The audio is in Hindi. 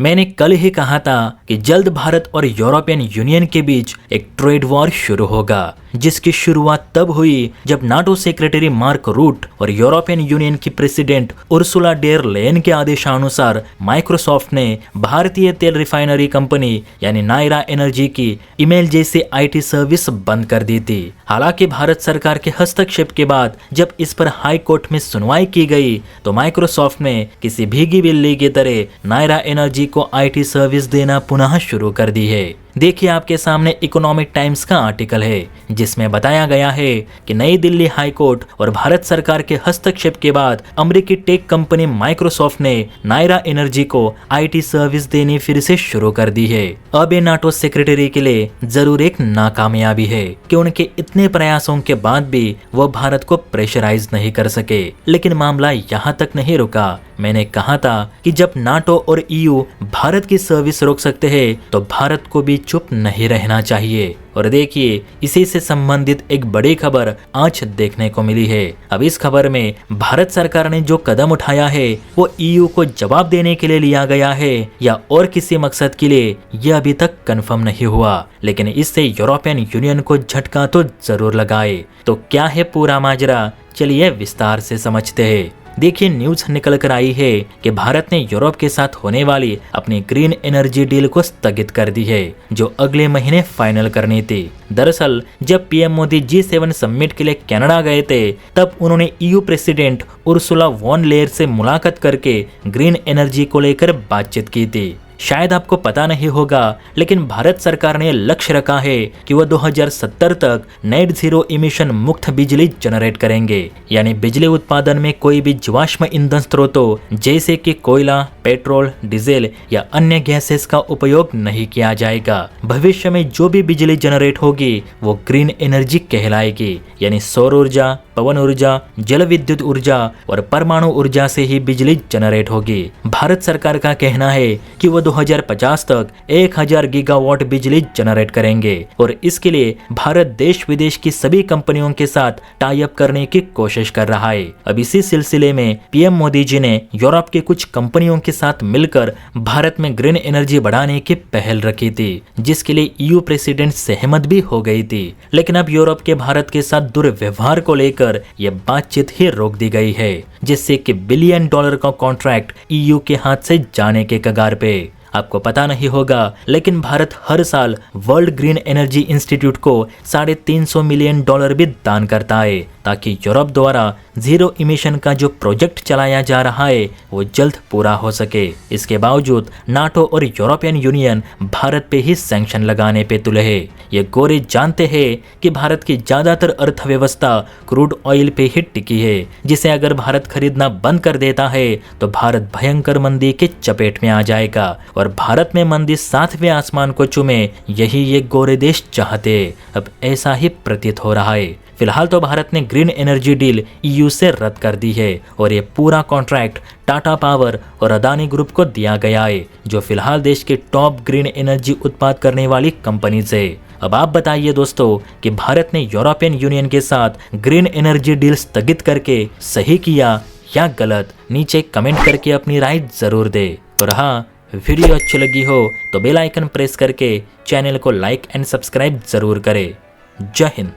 मैंने कल ही कहा था कि जल्द भारत और यूरोपियन यूनियन के बीच एक ट्रेड वॉर शुरू होगा, जिसकी शुरुआत तब हुई जब नाटो सेक्रेटरी मार्क रूट और यूरोपियन यूनियन की प्रेसिडेंट उर्सुला डेर लेयन के आदेशानुसार माइक्रोसॉफ्ट ने भारतीय तेल रिफाइनरी कंपनी यानी नायरा एनर्जी की ईमेल जैसी आईटी सर्विस बंद कर दी थी। हालांकि भारत सरकार के हस्तक्षेप के बाद जब इस पर हाई कोर्ट में सुनवाई की गई तो माइक्रोसॉफ्ट ने किसी भीगी बिल्ली की तरह नायरा एनर्जी को आईटी सर्विस देना पुनः शुरू कर दी है। देखिए, आपके सामने इकोनॉमिक टाइम्स का आर्टिकल है जिसमें बताया गया है कि नई दिल्ली हाई कोर्ट और भारत सरकार के हस्तक्षेप के बाद अमेरिकी टेक कंपनी माइक्रोसॉफ्ट ने नायरा एनर्जी को आईटी सर्विस देनी फिर से शुरू कर दी है। अब ये नाटो सेक्रेटरी के लिए जरूर एक नाकामयाबी है कि उनके इतने प्रयासों के बाद भी वो भारत को प्रेशराइज नहीं कर सके। लेकिन मामला यहाँ तक नहीं रुका। मैंने कहा था कि जब नाटो और ईयू भारत की सर्विस रोक सकते हैं तो भारत को भी चुप नहीं रहना चाहिए। और देखिए, इसी से संबंधित एक बड़ी खबर आज देखने को मिली है। अब इस खबर में भारत सरकार ने जो कदम उठाया है वो ईयू को जवाब देने के लिए लिया गया है या और किसी मकसद के लिए, यह अभी तक कंफर्म नहीं हुआ। लेकिन इससे यूरोपियन यूनियन को झटका तो जरूर लगाए। तो क्या है पूरा माजरा, चलिए विस्तार से समझते हैं। देखिए, न्यूज निकल कर आई है कि भारत ने यूरोप के साथ होने वाली अपनी ग्रीन एनर्जी डील को स्थगित कर दी है, जो अगले महीने फाइनल करनी थी। दरअसल जब पीएम मोदी G7 समिट के लिए कनाडा गए थे, तब उन्होंने EU president Ursula von Leyen से मुलाकात करके ग्रीन एनर्जी को लेकर बातचीत की थी। शायद आपको पता नहीं होगा, लेकिन भारत सरकार ने लक्ष्य रखा है कि वह 2070 तक नेट जीरो इमिशन मुक्त बिजली जनरेट करेंगे, यानी बिजली उत्पादन में कोई भी जीवाश्म ईंधन स्रोतों जैसे कि कोयला, पेट्रोल, डीजल या अन्य गैसेस का उपयोग नहीं किया जाएगा। भविष्य में जो भी बिजली जनरेट होगी वो ग्रीन एनर्जी कहलाएगी, यानी सौर ऊर्जा, पवन ऊर्जा, जल विद्युत ऊर्जा और परमाणु ऊर्जा से ही बिजली जनरेट होगी। भारत सरकार का कहना है कि वो 2050 तक 1000 गीगावाट बिजली जनरेट करेंगे और इसके लिए भारत देश विदेश की सभी कंपनियों के साथ टाई अप करने की कोशिश कर रहा है। अब इसी सिलसिले में पीएम मोदी जी ने यूरोप के कुछ कंपनियों के साथ मिलकर भारत में ग्रीन एनर्जी बढ़ाने की पहल रखी थी, जिसके लिए ईयू प्रेसिडेंट सहमत भी हो गई थी। लेकिन अब यूरोप के भारत के साथ दुर्व्यवहार को लेकर यह बातचीत ही रोक दी गई है, जिससे कि $1 बिलियन का कॉन्ट्रैक्ट ईयू के हाथ से जाने के कगार पे। आपको पता नहीं होगा, लेकिन भारत हर साल वर्ल्ड ग्रीन एनर्जी इंस्टीट्यूट को $350 मिलियन भी दान करता है, ताकि यूरोप द्वारा जीरो इमिशन का जो प्रोजेक्ट चलाया जा रहा है वो जल्द पूरा हो सके। इसके बावजूद नाटो और यूरोपियन यूनियन भारत पे ही सैंक्शन लगाने पे तुले है। ये गोरे जानते हैं कि भारत की ज्यादातर अर्थव्यवस्था क्रूड ऑयल पे ही टिकी है, जिसे अगर भारत खरीदना बंद कर देता है तो भारत भयंकर मंदी के चपेट में आ जाएगा और भारत में मंदी 7वें आसमान को चूमे, यही ये गोरे देश चाहते। अब ऐसा ही प्रतीत हो रहा है। फिलहाल तो भारत ने ग्रीन एनर्जी डील ईयू से रद्द कर दी है और ये पूरा कॉन्ट्रैक्ट टाटा पावर और अदानी ग्रुप को दिया गया है, जो फिलहाल देश के टॉप ग्रीन एनर्जी उत्पाद करने वाली कंपनी है। अब आप बताइए दोस्तों कि भारत ने यूरोपियन यूनियन के साथ ग्रीन एनर्जी डील स्थगित करके सही किया या गलत? नीचे कमेंट करके अपनी राय जरूर दे। और हाँ, वीडियो अच्छी लगी हो तो बेल आइकन प्रेस करके चैनल को लाइक एंड सब्सक्राइब जरूर करें। जय हिंद।